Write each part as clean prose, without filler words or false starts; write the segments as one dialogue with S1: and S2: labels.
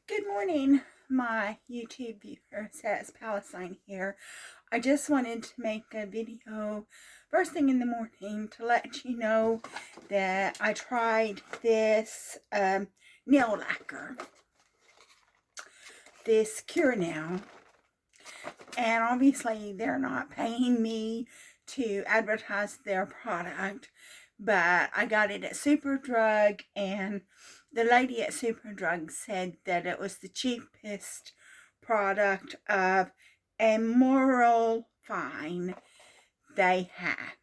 S1: Good morning, my YouTube viewers. It's Palestine here. I just wanted to make a video first thing in the morning to let you know that I tried this nail lacquer, this Cure Nail, and obviously they're not paying me to advertise their product, but I got it at Superdrug, and the lady at Superdrug said that it was the cheapest product of a moral fine they had.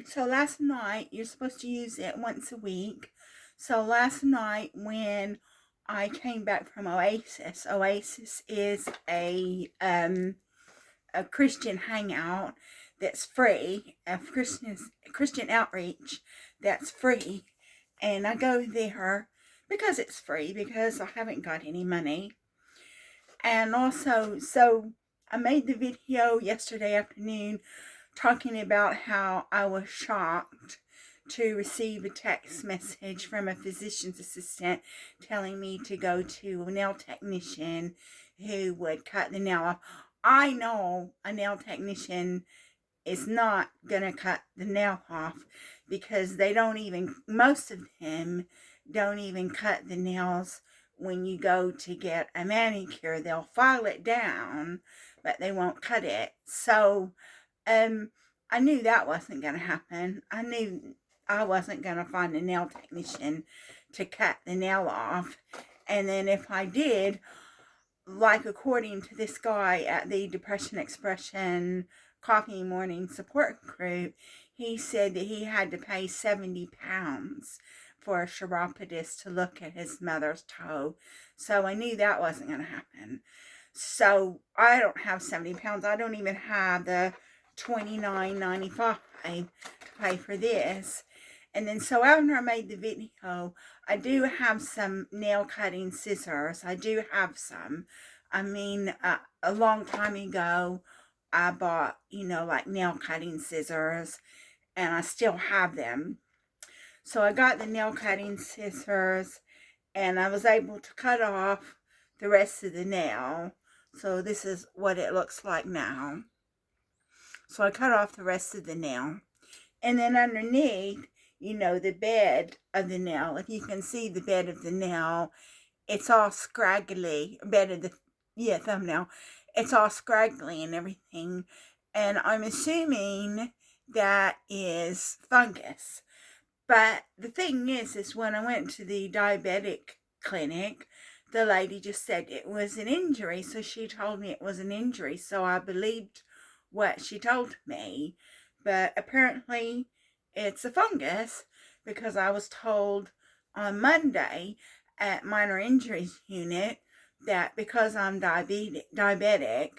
S1: So last night, you're supposed to use it once a week. So last night when I came back from Oasis, Oasis is a Christian hangout that's free, a Christian outreach that's free, and I go there because it's free, because I haven't got any money. And also, so I made the video yesterday afternoon talking about how I was shocked to receive a text message from a physician's assistant telling me to go to a nail technician who would cut the nail off. I know a nail technician is not going to cut the nail off, because they don't even, most of them don't even cut the nails when you go to get a manicure. They'll file it down, but they won't cut it. So, I knew that wasn't going to happen. I knew I wasn't going to find a nail technician to cut the nail off. And then if I did, like according to this guy at the Depression Expression Coffee Morning Support Group, he said that he had to pay £70 for a chiropodist to look at his mother's toe. So I knew that wasn't going to happen. So I don't have £70. I don't even have the $29.95 to pay for this. And then so after I made the video, I do have some nail cutting scissors. I do have some. I mean, a long time ago, I bought, like nail cutting scissors, and I still have them. So I got the nail cutting scissors, and I was able to cut off the rest of the nail. So this is what it looks like now. So I cut off the rest of the nail. And then underneath, the bed of the nail, if you can see the bed of the nail, it's all scraggly. Bed of the thumbnail. It's all scraggly and everything. And I'm assuming that is fungus. But the thing is when I went to the diabetic clinic, the lady just said it was an injury. So she told me it was an injury. So I believed what she told me. But apparently it's a fungus, because I was told on Monday at minor injuries unit that because I'm diabetic,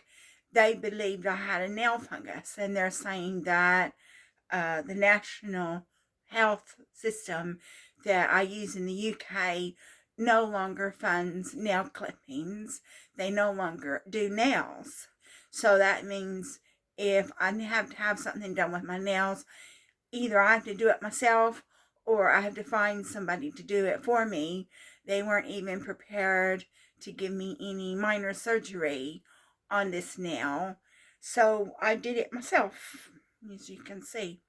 S1: they believed I had a nail fungus. And they're saying that the national health system that I use in the UK no longer funds nail clippings. They no longer do nails. So that means if I have to have something done with my nails, either I have to do it myself or I have to find somebody to do it for me. They weren't even prepared to give me any minor surgery on this nail. So I did it myself, as you can see.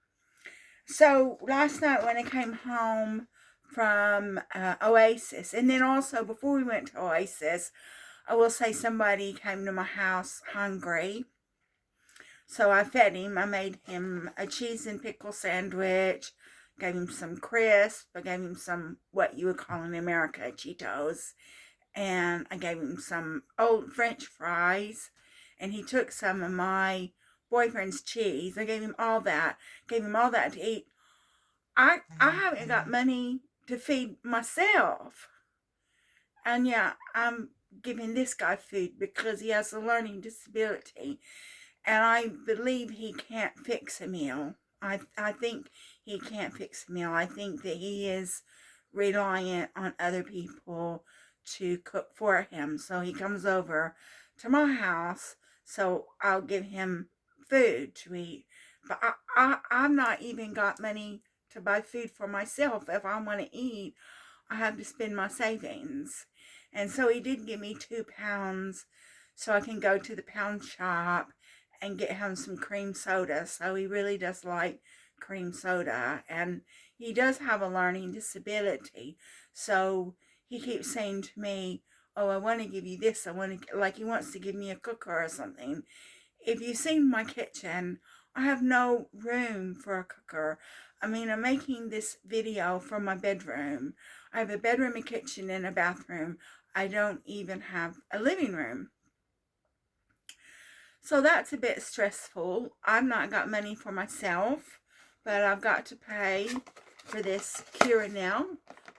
S1: So last night when I came home from Oasis, and then also before we went to Oasis, I will say somebody came to my house hungry. So I fed him. I made him a cheese and pickle sandwich, gave him some crisp, I gave him some, what you would call in America, Cheetos, and I gave him some old French fries, and he took some of my boyfriend's cheese. I gave him all that to eat. I haven't got money to feed myself. And yeah, I'm giving this guy food because he has a learning disability. And I believe he can't fix a meal. I think he can't fix a meal. I think that he is reliant on other people to cook for him. So he comes over to my house, so I'll give him food to eat. But I've not even got money to buy food for myself. If I want to eat, I have to spend my savings. And so he did give me £2 so I can go to the pound shop and get him some cream soda. So he really does like cream soda, and he does have a learning disability. So he keeps saying to me, oh, I want to give you this. I want to, like, he wants to give me a cooker or something. If you've seen my kitchen, I have no room for a cooker. I mean, I'm making this video from my bedroom. I have a bedroom, a kitchen, and a bathroom. I don't even have a living room. So that's a bit stressful. I've not got money for myself, but I've got to pay for this Cura now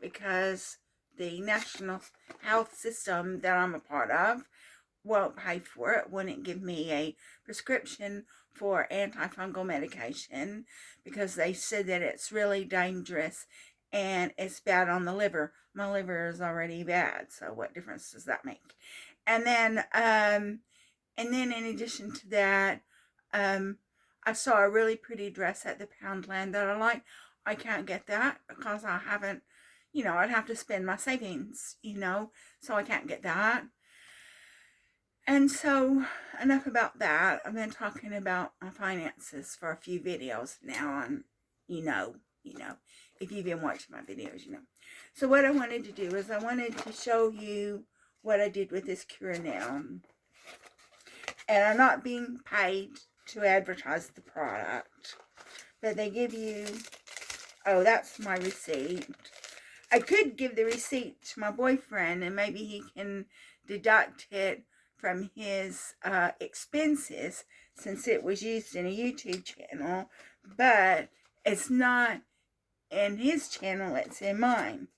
S1: because the national health system that I'm a part of won't pay for it, wouldn't give me a prescription for antifungal medication because they said that it's really dangerous and it's bad on the liver. My liver is already bad, so what difference does that make? And then in addition to that, I saw a really pretty dress at the Poundland that I like. I can't get that because I haven't, I'd have to spend my savings, so I can't get that. And so, enough about that. I've been talking about my finances for a few videos now, and if you've been watching my videos, So what I wanted to do is I wanted to show you what I did with this Cura now. And I'm not being paid to advertise the product, but they give you, oh, that's my receipt. I could give the receipt to my boyfriend and maybe he can deduct it from his expenses since it was used in a YouTube channel, but it's not in his channel, it's in mine.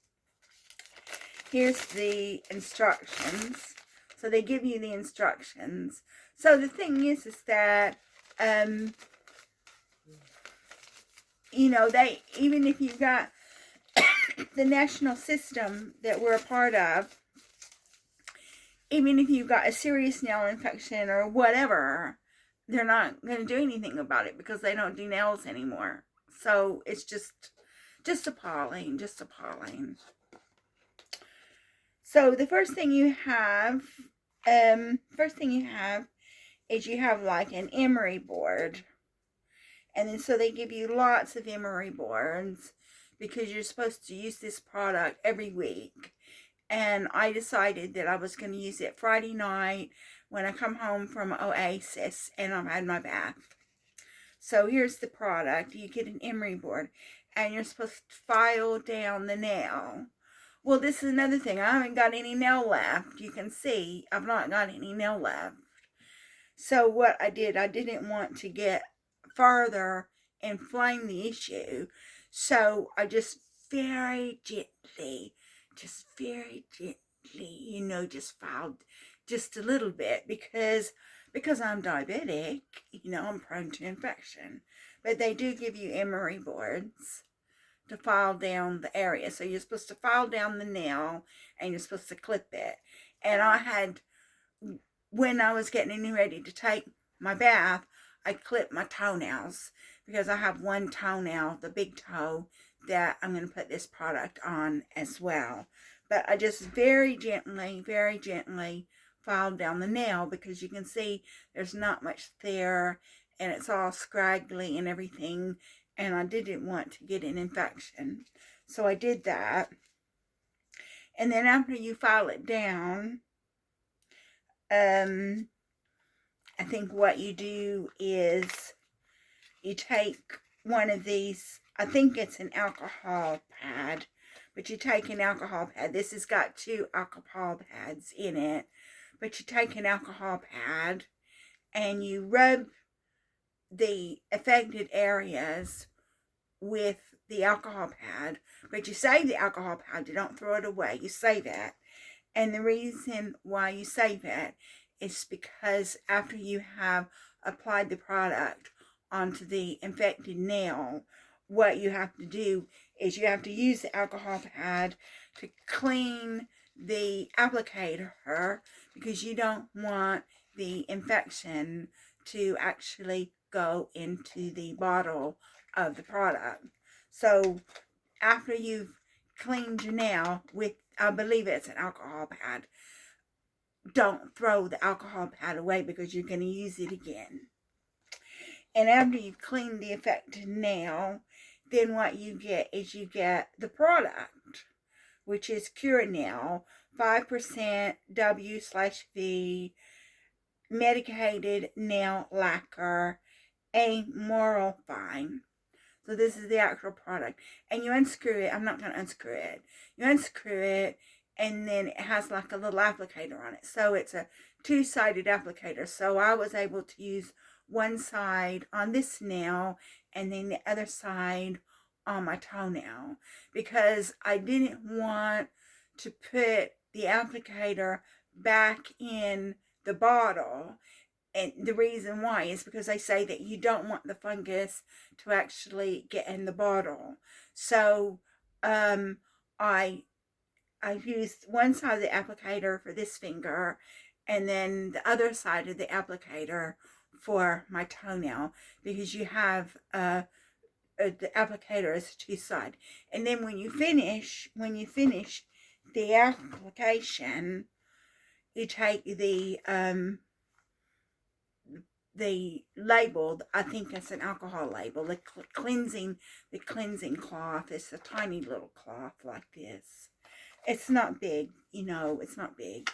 S1: Here's the instructions. So they give you the instructions. So the thing is that, they, even if you've got the national system that we're a part of, even if you've got a serious nail infection or whatever, they're not going to do anything about it because they don't do nails anymore. So it's just appalling, just appalling. So the first thing you have is you have like an emery board. And then so they give you lots of emery boards because you're supposed to use this product every week. And I decided that I was going to use it Friday night when I come home from Oasis and I've had my bath. So here's the product. You get an emery board and you're supposed to file down the nail. Well, this is another thing. I haven't got any nail left. You can see I've not got any nail left. So what I did, I didn't want to get further inflame the issue. So I just very gently, just filed just a little bit because I'm diabetic, I'm prone to infection. But they do give you emery boards to file down the area. So you're supposed to file down the nail and you're supposed to clip it. And I had, when I was getting ready to take my bath, I clipped my toenails because I have one toenail, the big toe, that I'm going to put this product on as well. But I just very gently filed down the nail because you can see there's not much there and it's all scraggly and everything, and I didn't want to get an infection. So I did that. And then after you file it down, I think what you do is you take one of these, I think it's an alcohol pad, but you take an alcohol pad. This has got 2 alcohol pads in it, but you take an alcohol pad and you rub the affected areas with the alcohol pad, but you save the alcohol pad. You don't throw it away. You save it. And the reason why you save it is because after you have applied the product onto the infected nail, what you have to do is you have to use the alcohol pad to clean the applicator because you don't want the infection to actually go into the bottle of the product. So after you've cleans your nail with, I believe it's an alcohol pad. Don't throw the alcohol pad away because you're going to use it again. And after you've cleaned the affected nail, then what you get is you get the product, which is Cure Nail 5% W/V medicated nail lacquer, amoral fine. So this is the actual product. And you unscrew it. I'm not going to unscrew it. You unscrew it, and then it has like a little applicator on it. So it's a two-sided applicator. So I was able to use one side on this nail and then the other side on my toenail, because I didn't want to put the applicator back in the bottle. And the reason why is because they say that you don't want the fungus to actually get in the bottle. So I used one side of the applicator for this finger, and then the other side of the applicator for my toenail, because you have the applicator is two-sided. And then when you finish the application, you take the label, I think it's an alcohol label, the cleansing cloth. It's a tiny little cloth like this. It's not big, it's not big.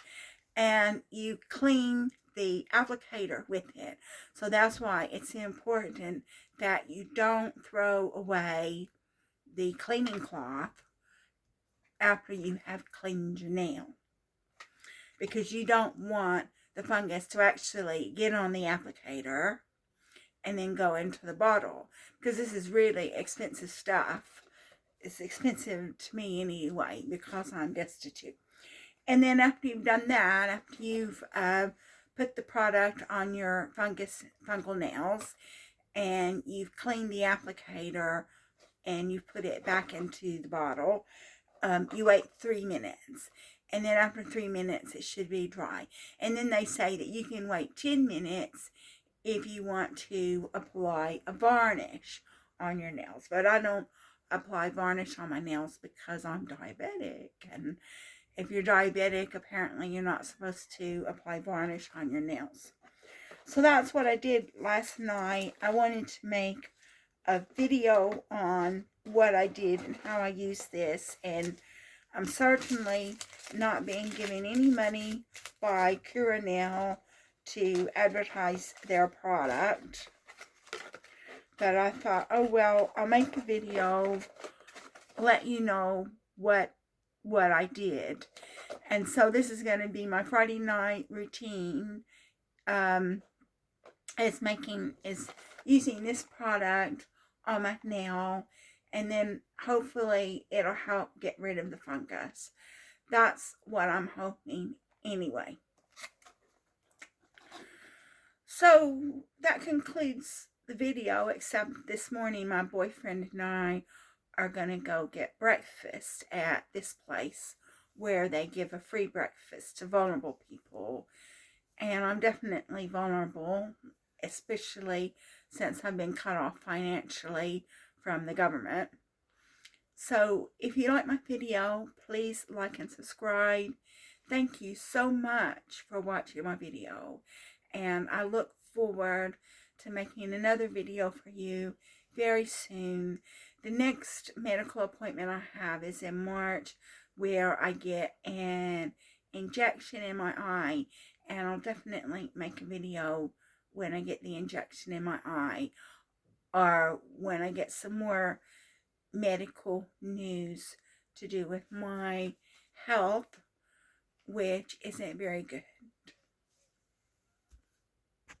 S1: And you clean the applicator with it. So that's why it's important that you don't throw away the cleaning cloth after you have cleaned your nail, because you don't want the fungus to actually get on the applicator and then go into the bottle, because this is really expensive stuff. It's expensive to me anyway because I'm destitute. And then after you've done that, after you've put the product on your fungal nails, and you've cleaned the applicator and you've put it back into the bottle, you wait 3 minutes. And then after 3 minutes, it should be dry. And then they say that you can wait 10 minutes if you want to apply a varnish on your nails. But I don't apply varnish on my nails because I'm diabetic. And if you're diabetic, apparently you're not supposed to apply varnish on your nails. So that's what I did last night. I wanted to make a video on what I did and how I used this. And I'm certainly not being given any money by Cure Nail to advertise their product. But I thought, oh well, I'll make a video, let you know what I did. And so this is going to be my Friday night routine. Is using this product on my nail, and then hopefully it'll help get rid of the fungus. That's what I'm hoping anyway. So that concludes the video, except this morning my boyfriend and I are going to go get breakfast at this place where they give a free breakfast to vulnerable people. And I'm definitely vulnerable, especially since I've been cut off financially from the government. So if you like my video, please like and subscribe. Thank you so much for watching my video. And I look forward to making another video for you very soon. The next medical appointment I have is in March, where I get an injection in my eye. And I'll definitely make a video when I get the injection in my eye, or when I get some more medical news to do with my health, which isn't very good.